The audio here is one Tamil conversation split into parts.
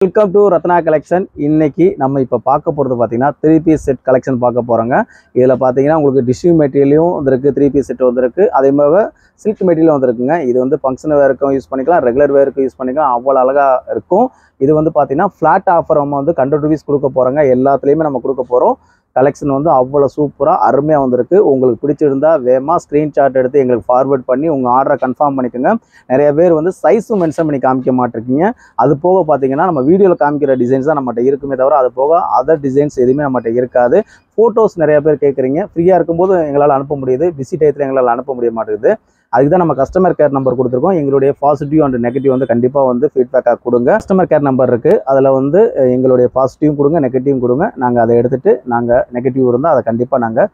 Welcome to Ratna collection. இன்னைக்கு நம்ம இப்போ பார்க்க போகிறது பார்த்தீங்கன்னா 3 பீஸ் செட் கலெக்ஷன் பார்க்க போகிறோங்க. இதில் பார்த்தீங்கன்னா உங்களுக்கு டிஷ்யூ மெட்டீரியலும் வந்திருக்கு, 3 பீஸ் செட் வந்திருக்கு, அதே மாதிரி சில்க் மெட்டீரியலும் வந்திருக்குங்க. இது வந்து ஃபங்க்ஷன் வேருக்கும் யூஸ் பண்ணிக்கலாம், ரெகுலர் வேருக்கும் யூஸ் பண்ணிக்கலாம், அவ்வளோ அழகாக இருக்கும். இது வந்து பார்த்தீங்கன்னா ஃப்ளாட் ஆஃபர் நம்ம வந்து 100 rupees கொடுக்க போகிறோங்க. எல்லாத்துலேயுமே நம்ம கொடுக்க போகிறோம். கலெக்ஷன் வந்து அவ்வளோ சூப்பராக அருமையாக வந்திருக்கு. உங்களுக்கு பிடிச்சிருந்தா வேகமாக ஸ்க்ரீன்ஷாட் எடுத்து எங்களுக்கு ஃபார்வர்ட் பண்ணி உங்கள் ஆர்டரை கன்ஃபார்ம் பண்ணிக்கோங்க. நிறைய பேர் வந்து சைஸும் மென்ஷன் பண்ணி காமிக்க மாட்டிருக்கீங்க. அது போக பார்த்தீங்கன்னா நம்ம வீடியோவில் காமிக்கிற டிசைன்ஸ் தான் நம்மகிட்ட இருக்குமே தவிர அது போக அதர் டிசைன்ஸ் எதுவுமே நம்மகிட்ட இருக்காது. ஃபோட்டோஸ் நிறைய பேர் கேட்குறீங்க, ஃப்ரீயாக இருக்கும்போது எங்களால் அனுப்ப முடியுது, பிஸி டயத்தில் எங்களால் அனுப்ப முடிய மாட்டேங்குது. அதுக்கு தான் நம்ம கஸ்டமர் கேர் நம்பர் கொடுத்துருக்கோம். எங்களுடைய பாசிட்டிவ் அண்ட் நெகட்டிவ் வந்து கண்டிப்பாக வந்து ஃபீட்பேக்காக கொடுங்க. கஸ்டமர் கேர் நம்பர் இருக்குது, அதில் வந்து எங்களுடைய பாசிட்டிவும் கொடுங்க, நெகட்டிவும் கொடுங்க. நாங்கள் அதை எடுத்துகிட்டு நாங்கள் நெகட்டிவ் இருந்தால் அதை கண்டிப்பாக நாங்கள்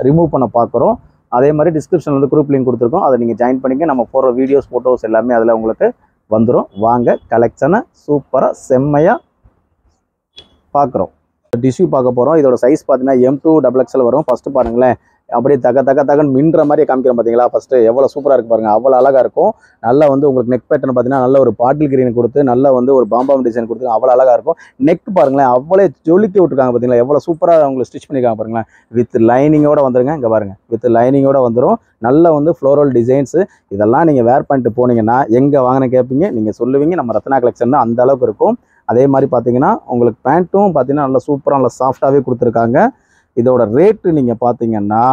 ரிமூவ் பண்ண பார்க்குறோம். அதே மாதிரி டிஸ்கிரிப்ஷன் வந்து குரூப் லிங்க் கொடுத்துருக்கோம், அதை நீங்கள் ஜாயின் பண்ணிங்க. நம்ம போடுற வீடியோஸ் ஃபோட்டோஸ் எல்லாமே அதில் உங்களுக்கு வந்துடும். வாங்க கலெக்ஷனை சூப்பராக செம்மையாக பார்க்குறோம். டிஷ்யூ பார்க்க போகிறோம். இதோட சைஸ் பார்த்தீங்கன்னா M2 XXL வரும். ஃபஸ்ட்டு பாருங்களேன், அப்படியே தகன்னு மின்ற மாதிரி காமிக்கிறோம் பார்த்தீங்களா. ஃபஸ்ட்டு எவ்வளோ சூப்பராக இருக்குது பாருங்கள், அவ்வளோ அழகாக இருக்கும். நல்லா வந்து உங்களுக்கு நெக் பேட்டர்ன் பார்த்தீங்கன்னா நல்ல ஒரு பாட்டில் கிரீன் கொடுத்து நல்லா வந்து ஒரு பாம்பாம் டிசைன் கொடுத்து அவ்வளோ அழகாக இருக்கும். நெக் பாருங்களேன், அவ்வளோ ஜொலிக்க விட்டுருக்காங்க பார்த்தீங்களா, எவ்வளோ சூப்பராக அவங்களை ஸ்டிச் பண்ணியிருக்காங்க பாருங்களேன். வித் லைனிங்கோடு வந்துருங்க, இங்கே பாருங்கள், வித் லைனிங்கோடு வந்துடும். நல்ல வந்து ஃப்ளோரல் டிசைன்ஸு. இதெல்லாம் நீங்கள் வேர் பண்ணிட்டு போனீங்கன்னா எங்கே வாங்கின கேட்பீங்க, நீங்கள் சொல்லுவீங்க நம்ம ரத்னா கலெக்ஷன் அந்த அளவுக்கு இருக்கும். அதே மாதிரி பார்த்தீங்கன்னா உங்களுக்கு பேண்ட்டும் பார்த்தீங்கன்னா நல்லா சூப்பராக நல்லா சாஃப்டாகவே கொடுத்துருக்காங்க. இதோட ரேட்டு நீங்கள் பார்த்தீங்கன்னா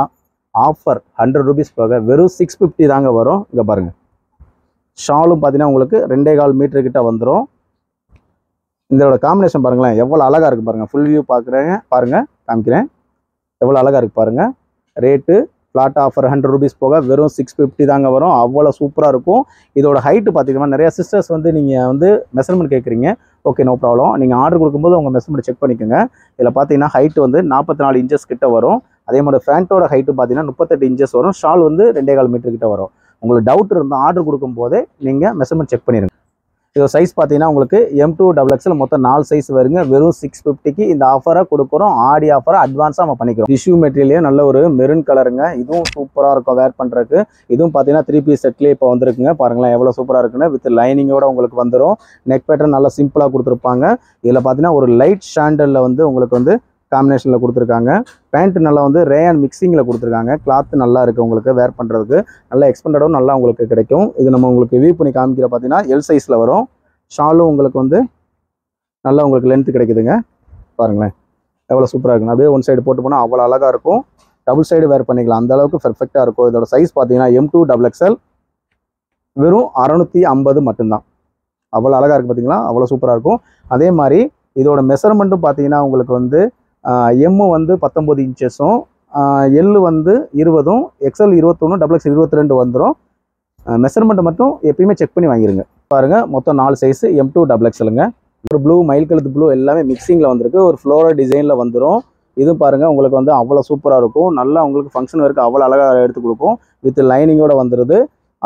ஆஃபர் 100 rupees போக வெறும் 650 தாங்க வரும். இங்கே பாருங்கள், ஷாலும் பார்த்தீங்கன்னா உங்களுக்கு 2.25 மீட்டர் கிட்ட வந்துடும். இதோட காம்பினேஷன் பாருங்களேன், எவ்வளோ அழகாக இருக்குது பாருங்கள். ஃபுல் வியூ பார்க்குறேங்க, பாருங்கள் காமிக்கிறேன், எவ்வளோ அழகாக இருக்குது பாருங்கள். ரேட்டு ஃப்ளாட் ஆஃபர் 100 rupees போக வெறும் 650 தாங்க வரும். அவ்வளோ சூப்பராக இருக்கும். இதோட ஹைட்டு பார்த்தீங்கன்னா நிறைய சிஸ்டர்ஸ் வந்து நீங்கள் வந்து மெஷர்மெண்ட் கேட்குறீங்க. Okay, no problem. நீங்கள் ஆர்டர் கொடுக்கும்போது உங்கள் மெஷர்மெண்ட் செக் பண்ணிக்கோங்க. இதில் பார்த்தீங்கன்னா ஹைட்டு வந்து 44 inches கிட்ட வரும். அதே மாதிரி ஃபேண்ட்டோட ஹைட்டு பார்த்தீங்கன்னா 38 inches வரும். ஷால் வந்து 2.25 மீட்டர் கிட்ட வரும். உங்களுக்கு டவுட் இருந்தால் ஆர்டர் கொடுக்கும்போதே நீங்கள் மெஷர்மெண்ட் செக் பண்ணிடுங்க. இதோட சைஸ் பார்த்தீங்கன்னா உங்களுக்கு M2 XXL மொத்தம் 4 சைஸ் வருங்க. வெறும் 650க்கு இந்த ஆஃபரை கொடுக்குறோம். ஆடி ஆஃபரை அட்வான்ஸாக நம்ம பண்ணிக்கிறோம். டிஷ்யூ மெட்டீரியலே நல்ல ஒரு மெரூன் கலருங்க. இதுவும் சூப்பராக இருக்கும் வேர் பண்ணுறதுக்கு. இதுவும் பார்த்தீங்கன்னா 3 பீஸ் செட்லேயே இப்போ வந்துருக்குங்க. பாருங்களேன் எவ்வளோ சூப்பராக இருக்குன்னு. வித் லைனிங்கோட உங்களுக்கு வந்துடும். நெக் பேட்டர்ன் நல்லா சிம்பிளாக கொடுத்துருப்பாங்க. இதில் பார்த்தீங்கன்னா ஒரு லைட் ஷாண்டலில் வந்து உங்களுக்கு வந்து காம்பினேஷனில் கொடுத்துருக்காங்க. பேண்ட்டு நல்லா வந்து ரேயான் மிக்சிங்கில் கொடுத்துருக்காங்க. கிளாத்து நல்லா இருக்குது உங்களுக்கு வேர் பண்ணுறதுக்கு. நல்லா எக்ஸ்பெண்டடும் நல்லா உங்களுக்கு கிடைக்கும். இது நம்ம உங்களுக்கு வியூ பண்ணி காமிக்கிற பார்த்தீங்கன்னா L சைஸில் வரும். ஷாலும் உங்களுக்கு வந்து நல்லா உங்களுக்கு லென்த்து கிடைக்குதுங்க. பாருங்களேன் எவ்வளோ சூப்பராக இருக்குங்க. அப்படியே ஒன் சைடு போட்டு போனால் அவ்வளோ அழகாக இருக்கும். டபுள் சைடு வேர் பண்ணிக்கலாம், அந்த அளவுக்கு பெர்ஃபெக்டாக இருக்கும். இதோட சைஸ் பார்த்தீங்கன்னா M2 XXL வெறும் 650 மட்டும்தான். அவ்வளோ அழகாக இருக்குது பார்த்தீங்களா, அவ்வளோ சூப்பராக இருக்கும். அதே மாதிரி இதோட மெஷர்மெண்ட்டும் பார்த்தீங்கன்னா உங்களுக்கு வந்து M வந்து 19 inches-ம், L வந்து 20, XL 21, XXL 22 வந்துடும். மெஷர்மெண்ட்டை மட்டும் எப்பயுமே செக் பண்ணி வாங்கிடுங்க. பாருங்கள் மொத்தம் 4 சைஸு M2 XXLங்க. ஒரு ப்ளூ, மயில் கழுத்து ப்ளூ எல்லாமே மிக்சிங்கில் வந்திருக்கு. ஒரு ஃப்ளோரல் டிசைனில் வந்துடும். இதுவும் பாருங்கள் உங்களுக்கு வந்து அவ்வளோ சூப்பராக இருக்கும். நல்லா உங்களுக்கு ஃபங்க்ஷன் வரைக்கும் அவ்வளோ அழகாக எடுத்து கொடுக்கும். வித் லைனிங்கோட வந்துடுது.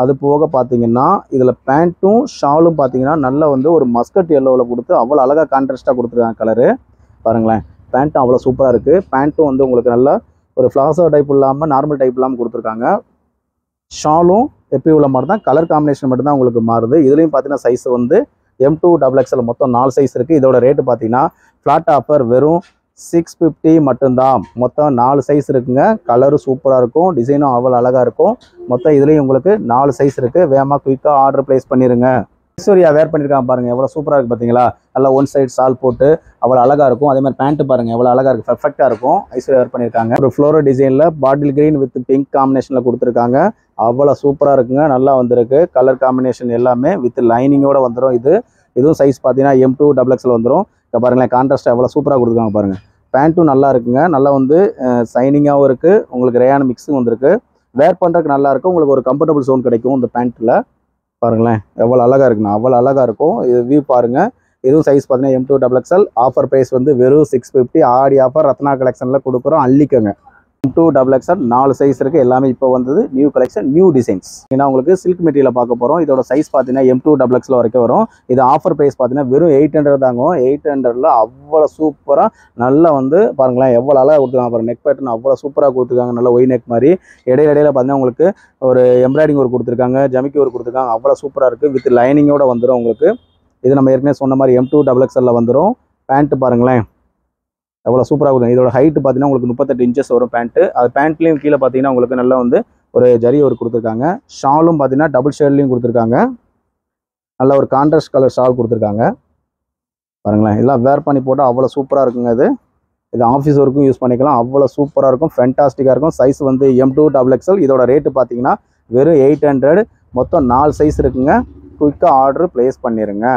அது போக பார்த்தீங்கன்னா இதில் பேண்ட்டும் ஷாலும் பார்த்தீங்கன்னா நல்லா வந்து ஒரு மஸ்கட் எல்லோவில் கொடுத்து அவ்வளோ அழகாக கான்ட்ராஸ்ட்டாக கொடுத்துருக்காங்க கலரு. பாருங்களேன் பேண்ட்டும் அவ்வளோ சூப்பராக இருக்குது. பேண்ட்டும் வந்து உங்களுக்கு நல்லா ஒரு ஃப்ளாசோ டைப் இல்லாமல் நார்மல் டைப் இல்லாமல் கொடுத்துருக்காங்க. ஷாலும் எப்பயும் உள்ள மாதிரி தான், கலர் காம்பினேஷன் மட்டும்தான் உங்களுக்கு மாறுது. இதுலேயும் பார்த்தீங்கன்னா சைஸ் வந்து M2 XXL மொத்தம் 4 சைஸ் இருக்குது. இதோட ரேட்டு பார்த்தீங்கன்னா ஃப்ளாட் ஆஃபர் வெறும் 650 மட்டும்தான். மொத்தம் 4 சைஸ் இருக்குங்க. கலரும் சூப்பராக இருக்கும், டிசைனும் அவ்வளோ அழகாக இருக்கும். மொத்தம் இதுலேயும் உங்களுக்கு 4 சைஸ் இருக்குது. வேகமாக குயிக்காக ஆர்டர் ப்ளேஸ் பண்ணிடுங்க. ஐஸ்வர்யா வேர் பண்ணியிருக்காங்க பாருங்கள், எவ்வளோ சூப்பராக இருக்குது பார்த்தீங்களா. நல்லா ஒன் சைடு சால் போட்டு அவ்வளோ அழகாக இருக்கும். அதே மாதிரி பேண்ட்டு பாருங்கள் எவ்வளோ அழகாக இருக்குது, பர்ஃபெக்டாக இருக்கும். ஐஸ்வர்யா வேர் பண்ணியிருக்காங்க. ஒரு ஃப்ளோரல் டிசைனில் பாட்டில் கிரீன் வித் பிங்க் காம்பினேஷனில் கொடுத்துருக்காங்க. அவ்வளோ சூப்பராக இருக்குங்க. நல்லா வந்திருக்கு. கலர் காம்பினேஷன் எல்லாமே வித் லைனிங்கோடு வந்துடும். இதுவும் சைஸ் பார்த்தீங்கன்னா M2 XXL வந்துடும். இப்போ பாருங்களேன் கான்ட்ராஸ்ட் எவ்வளோ சூப்பராக கொடுத்துருக்காங்க பாருங்கள். பேண்ட்டும் நல்லா இருக்குங்க. நல்லா வந்து சைனிங்காகவும் இருக்குது. உங்களுக்கு ரேயான மிக்ஸும் வந்திருக்கு. வேர் பண்ணுறதுக்கு நல்லாயிருக்கும். உங்களுக்கு ஒரு கம்ஃபர்டபுள் ஜோன் கிடைக்கும் இந்த பேண்ட்டில். பாருங்களேன் எவ்வளோ அழகாக இருக்குண்ணா, அவ்வளோ அழகாக இருக்கும். இது வியூ பாருங்கள். இதுவும் சைஸ் பார்த்தீங்கன்னா M2 XXL. ஆஃபர் ப்ரைஸ் வந்து வெறும் 650. ஆடி ஆஃபர் ரத்னா கலெக்ஷனில் கொடுக்குறோம், அள்ளிக்கங்க. M2 XXL 4 சைஸ் இருக்குது. எல்லாமே இப்போ வந்தது நியூ கலெக்ஷன், நியூ டிசைன்ஸ். ஏன்னா உங்களுக்கு சில்க் மெட்டீரியல் பார்க்க போகிறோம். இதோட சைஸ் பார்த்தீங்கன்னா M2 XXL வரைக்கும் வரும். இது ஆஃபர் ப்ரைஸ் பார்த்தீங்கன்னா வெறும் 800 தாங்க. 800ல் அவ்வளோ சூப்பராக நல்லா வந்து பாருங்களேன் எவ்வளோ அழகாக கொடுத்துருக்காங்க பாருங்கள். நெக் பேட்டர்ன் அவ்வளோ சூப்பராக கொடுத்துருக்காங்க. நல்லா ஒய் நெக் மாதிரி இடையில பார்த்தீங்கன்னா உங்களுக்கு ஒரு எம்ப்ராய்டிங் ஒர்க் கொடுத்துருக்காங்க, ஜமிக்கி ஒர்க் கொடுத்துருக்காங்க. அவ்வளோ சூப்பராக இருக்குது. வித் லைனிங்கோட வந்துடும் உங்களுக்கு. இது நம்ம ஏற்கனவே சொன்ன மாதிரி M2 XXL வந்துடும். பேண்ட்டு பாருங்களேன் எவ்வளோ சூப்பராக இருக்கும். இதோட ஹைட்டு பார்த்தீங்கன்னா உங்களுக்கு 38 இன்ச்சஸ் வரும் பேண்ட்டு. அது பேண்ட்லேயும் கீழே பார்த்தீங்கன்னா உங்களுக்கு நல்லா வந்து ஒரு ஜரி ஒரு கொடுத்துருக்காங்க. ஷாலும் பார்த்தீங்கன்னா டபுள் ஷேட்லேயும் கொடுத்துருக்காங்க. நல்ல ஒரு கான்ட்ராஸ்ட் கலர் ஷால் கொடுத்துருக்காங்க பாருங்களேன். இதெல்லாம் வேர் பண்ணி போட்டால் அவ்வளோ சூப்பராக இருக்குங்க. இது ஆஃபீஸ் ஒர்க்கும் யூஸ் பண்ணிக்கலாம். அவ்வளோ சூப்பராக இருக்கும், ஃபென்டாஸ்டிக்காக இருக்கும். சைஸ் வந்து M2 XXL. இதோட ரேட்டு பார்த்தீங்கன்னா வெறும் 800. மொத்தம் 4 சைஸ் இருக்குங்க. குயிக்காக ஆர்டர் ப்ளேஸ் பண்ணிடுங்க.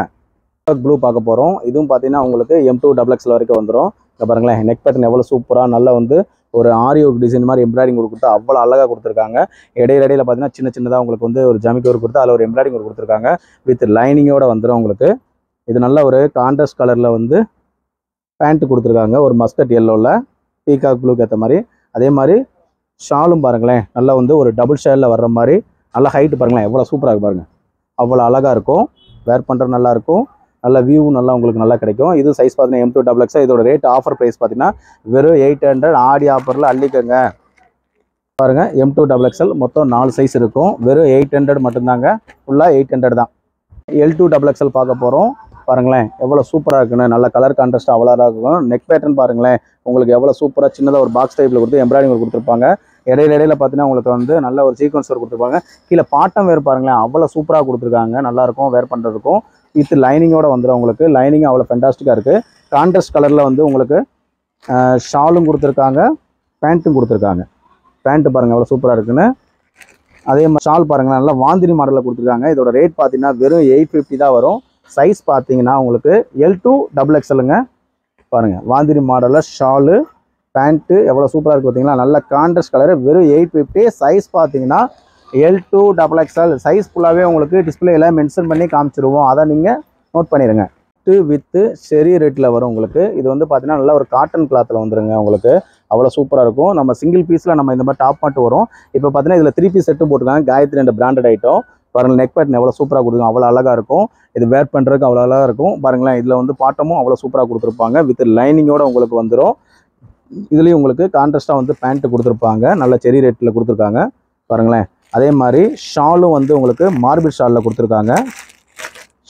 ப்ளூ பார்க்க போகிறோம். இதுவும் பார்த்தீங்கன்னா உங்களுக்கு M2 XXL வரைக்கும் வந்துடும். இங்கே பாருங்களேன், நெக் பேட்டர்ன் எவ்வளோ சூப்பராக நல்லா வந்து ஒரு ஆரி ஒர்க் டிசைன் மாதிரி எம்ப்ராய்டிங் ஒர்க் கொடுத்து அவ்வளோ அழகாக கொடுத்துருக்காங்க. இடையில பார்த்தீங்கன்னா சின்னதாக உங்களுக்கு வந்து ஒரு ஜமிக்கி ஒர்க் கொடுத்து அதில் ஒரு எம்ப்ராய்டிங் ஒர்க் கொடுத்துருக்காங்க. வித் லைனிங்கோட வந்துடும் உங்களுக்கு. இது நல்ல ஒரு கான்ட்ராஸ்ட் கலரில் வந்து பேண்ட்டு கொடுத்துருக்காங்க. ஒரு மஸ்கட் எல்லோவில் பீகாக் ப்ளூக்கு ஏற்ற மாதிரி. அதே மாதிரி ஷாலும் பாருங்களேன், நல்லா வந்து ஒரு டபுள் ஷேடில் வர்ற மாதிரி நல்லா ஹைட்டு பாருங்களேன் எவ்வளோ சூப்பராக இருக்கு பாருங்கள். அவ்வளோ அழகாக இருக்கும். வேர் பண்ணுறது நல்லாயிருக்கும். நல்ல வியூவும் நல்லா உங்களுக்கு நல்லா கிடைக்கும். இது சைஸ் பார்த்தீங்கன்னா M2 XXL. இதோட ரேட் ஆஃபர் ப்ரைஸ் பார்த்தீங்கன்னா வெறும் 800. ஆடி ஆஃபரில் அள்ளிக்கங்க பாருங்கள். M2 XXL மொத்தம் 4 சைஸ் இருக்கும். வெறும் 800 மட்டும்தாங்க. ஃபுல்லாக 800 தான். L2 XXL பார்க்க போகிறோம். பாருங்களேன் எவ்வளோ சூப்பராக இருக்குன்னு. நல்ல கலர் கான்ட்ராஸ்ட் அவ்வளோ இருக்கும். நெக் பேட்டர்ன் பாருங்களேன் உங்களுக்கு எவ்வளோ சூப்பராக சின்னதாக ஒரு பாக்ஸ் டைப்பில் கொடுத்து எம்ப்ராய்டிங் ஒர்க் கொடுத்துருப்பாங்க. இடையில பார்த்தீங்கன்னா உங்களுக்கு வந்து நல்ல ஒரு சீக்வன்ஸ் ஒர்க் கொடுத்துருப்பாங்க. கீழே பாட்டம் வேர் பாருங்களேன் அவ்வளோ சூப்பராக கொடுத்துருக்காங்க. நல்லாயிருக்கும் வேர் பண்ணுறதுக்கும். வித் லைனிங்கோட வந்துடும் உங்களுக்கு. லைனிங் அவ்வளோ ஃபென்டாஸ்டிக்காக இருக்குது. கான்ட்ராஸ்ட் கலரில் வந்து உங்களுக்கு ஷாலும் கொடுத்துருக்காங்க, பேண்ட்டும் கொடுத்துருக்காங்க. பேண்ட்டு பாருங்கள் எவ்வளோ சூப்பராக இருக்குன்னு. அதே மாதிரி ஷால் பாருங்கள் நல்லா வாந்தினி மாடலில் கொடுத்துருக்காங்க. இதோட ரேட் பார்த்தீங்கன்னா வெறும் 850 தான் வரும். சைஸ் பார்த்தீங்கன்னா உங்களுக்கு L2 XXLங்க. பாருங்கள் வாந்தினி மாடலில் ஷாலு பேண்ட்டு எவ்வளோ சூப்பராக இருக்குது பார்த்தீங்களா. நல்ல கான்ட்ராஸ்ட் கலரு. வெறும் 850. சைஸ் பார்த்தீங்கன்னா L2 XXL. சைஸ் ஃபுல்லாகவே உங்களுக்கு டிஸ்பிளேயில் மென்ஷன் பண்ணி காமிச்சிருவோம். அதை நீங்கள் நோட் பண்ணிடுங்க. வித்து செரி ரேட்டில் வரும் உங்களுக்கு. இது வந்து பார்த்தீங்கன்னா நல்லா ஒரு காட்டன் கிளாத்தில் வந்துருங்க உங்களுக்கு. அவ்வளோ சூப்பராக இருக்கும். நம்ம சிங்கிள் பீஸில் நம்ம இந்த மாதிரி டாப் மட்டும் வரும். இப்போ பார்த்தீங்கன்னா இதில் 3 பீஸ் செட்டும் போட்டுருக்காங்க. காயத்ரி என்ற பிராண்டட் ஐட்டம். பாருங்கள் நெக் பேட்டர்ன் எவ்வளோ சூப்பராக கொடுத்துருங்க. அவ்வளோ அழகாக இருக்கும். இது வேர் பண்ணுறதுக்கு அவ்வளோ அழகாக இருக்கும். பாருங்களேன் இதில் வந்து பாட்டமும் அவ்வளோ சூப்பராக கொடுத்துருப்பாங்க. வித் லைனிங்கோட உங்களுக்கு வந்துடும். இதுலேயும் உங்களுக்கு கான்ட்ராஸ்ட்டாக வந்து பேண்ட்டு கொடுத்துருப்பாங்க. நல்ல செரி ரேட்டில் கொடுத்துருக்காங்க பாருங்களேன். அதே மாதிரி ஷாலும் வந்து உங்களுக்கு மார்பிள் ஷாலில் கொடுத்துருக்காங்க.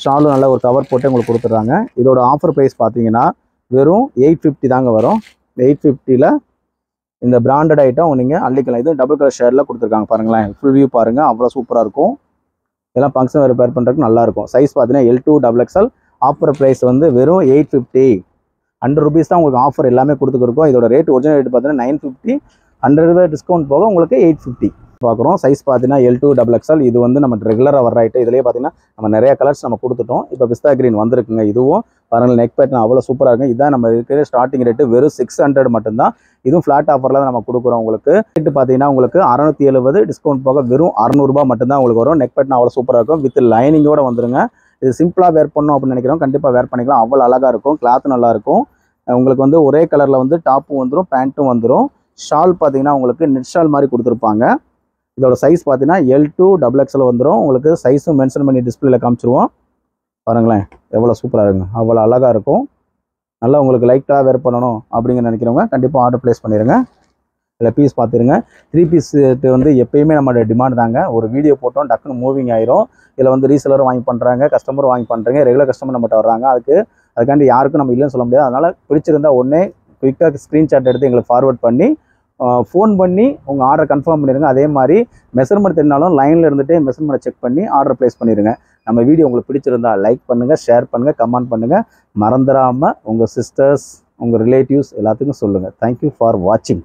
ஷாலும் நல்ல ஒரு கவர் போட்டு உங்களுக்கு கொடுத்துட்றாங்க. இதோட ஆஃபர் ப்ரைஸ் பார்த்தீங்கன்னா வெறும் 850 தாங்க வரும். 850ல் இந்த பிராண்டட் ஐட்டம் நீங்கள் அள்ளிக்கலாம். இது டபுள் கலர் ஷேடில் கொடுத்துருக்காங்க பாருங்களேன். ஃபுல் வியூ பாருங்கள் அவ்வளோ சூப்பராக இருக்கும். இதெல்லாம் ஃபங்க்ஷன் ரிப்பேர் பண்ணுறதுக்கு நல்லாயிருக்கும். சைஸ் பார்த்தீங்கன்னா L2 XXL. ஆஃபர் ப்ரைஸ் வந்து வெறும் 850. 100 rupees தான் உங்களுக்கு ஆஃபர் எல்லாமே கொடுத்துருக்கோம். இதோட ரேட் ஒரிஜினல் ரேட் பார்த்தீங்கன்னா 950. 100 டிஸ்கவுண்ட் போக உங்களுக்கு 850 பார்க்குறோம். சைஸ் பார்த்தீங்கன்னா L2 XXL. இது வந்து நம்ம ரெகுலராக வர ஐட்டம். இதிலே பார்த்தீங்கன்னா நம்ம நிறைய கலர்ஸ் நம்ம கொடுத்துட்டோம். இப்போ பிஸ்தா கிரீன் வந்திருக்குங்க. இதுவும் பாருங்கள் நெக் பேட்டர்ன் அவ்வளோ சூப்பராக இருக்கும். இதுதான் நம்ம இருக்கிற ஸ்டார்டிங் ரேட்டு. வெறும் 600 மட்டும்தான். இதுவும் ஃப்ளாட் ஆஃபரில் தான் நம்ம கொடுக்குறோம் உங்களுக்கு. ரேட்டு பார்த்தீங்கன்னா உங்களுக்கு 670 டிஸ்கவுண்ட் போக வெறும் 600 மட்டும்தான் உங்களுக்கு வரும். நெக் பேட்டர்ன் அவ்வளோ சூப்பராக இருக்கும். வித் லைனிங்கோட வந்துருங்க. இது சிம்பிளாக வேர் பண்ணணும் அப்படின்னு நினைக்கிறோம். கண்டிப்பாக வேர் பண்ணிக்கலாம். அவ்வளோ அழகாக இருக்கும். கிளாத் நல்லாயிருக்கும். உங்களுக்கு வந்து ஒரே கலரில் வந்து டாப்பும் வந்துடும், பேண்ட்டும் வந்துடும். ஷால் பார்த்தீங்கன்னா உங்களுக்கு நெட் ஷால் மாதிரி கொடுத்துருப்பாங்க. இதோட சைஸ் பார்த்தீங்கன்னா L2 XXL வந்துடும். உங்களுக்கு சைஸும் மென்ஷன் பண்ணி டிஸ்பிளேல காமிச்சிருவோம். பாருங்களேன் எவ்வளோ சூப்பராக இருக்குங்க. அவ்வளோ அழகாக இருக்கும். நல்லா உங்களுக்கு லைட்டாக வேர் பண்ணணும் அப்படிங்கிற நினைக்கிறவங்க கண்டிப்பாக ஆர்டர் ப்ளேஸ் பண்ணிடுங்க. இதில் பீஸ் பார்த்துருங்க. 3 பீஸ் வந்து எப்பயுமே நம்மளோட டிமாண்ட் தாங்க. ஒரு வீடியோ போட்டோம் டக்குன்னு மூவிங் ஆயிரும். இதில் வந்து ரீசெலரும் வாங்கி பண்ணுறாங்க, கஸ்டமரும் வாங்கி பண்ணுறாங்க, ரெகுலர் கஸ்டமர் நம்மகிட்ட வர்றாங்க. அதுக்காண்டி யாருக்கும் நம்ம இல்லைன்னு சொல்ல முடியாது. அதனால் பிடிச்சிருந்தா உடனே குயிக்காக ஸ்க்ரீன்ஷாட் எடுத்து எங்களுக்கு ஃபார்வர்ட் பண்ணி ஃபோன் பண்ணி உங்கள் ஆர்டர் கன்ஃபார்ம் பண்ணிடுங்க. அதே மாதிரி மெஷர்மெண்ட் தெரிஞ்சாலும் லைனில் இருந்துகிட்டே மெஷர்மெண்ட்டை செக் பண்ணி ஆர்டர் ப்ளேஸ் பண்ணிடுங்க. நம்ம வீடியோ உங்களுக்கு பிடிச்சிருந்தா லைக் பண்ணுங்கள், ஷேர் பண்ணுங்கள், கமெண்ட் பண்ணுங்கள். மறந்துடாமல் உங்கள் சிஸ்டர்ஸ், உங்கள் ரிலேட்டிவ்ஸ் எல்லாத்துக்கும் சொல்லுங்கள். தேங்க்யூ ஃபார் வாட்சிங்.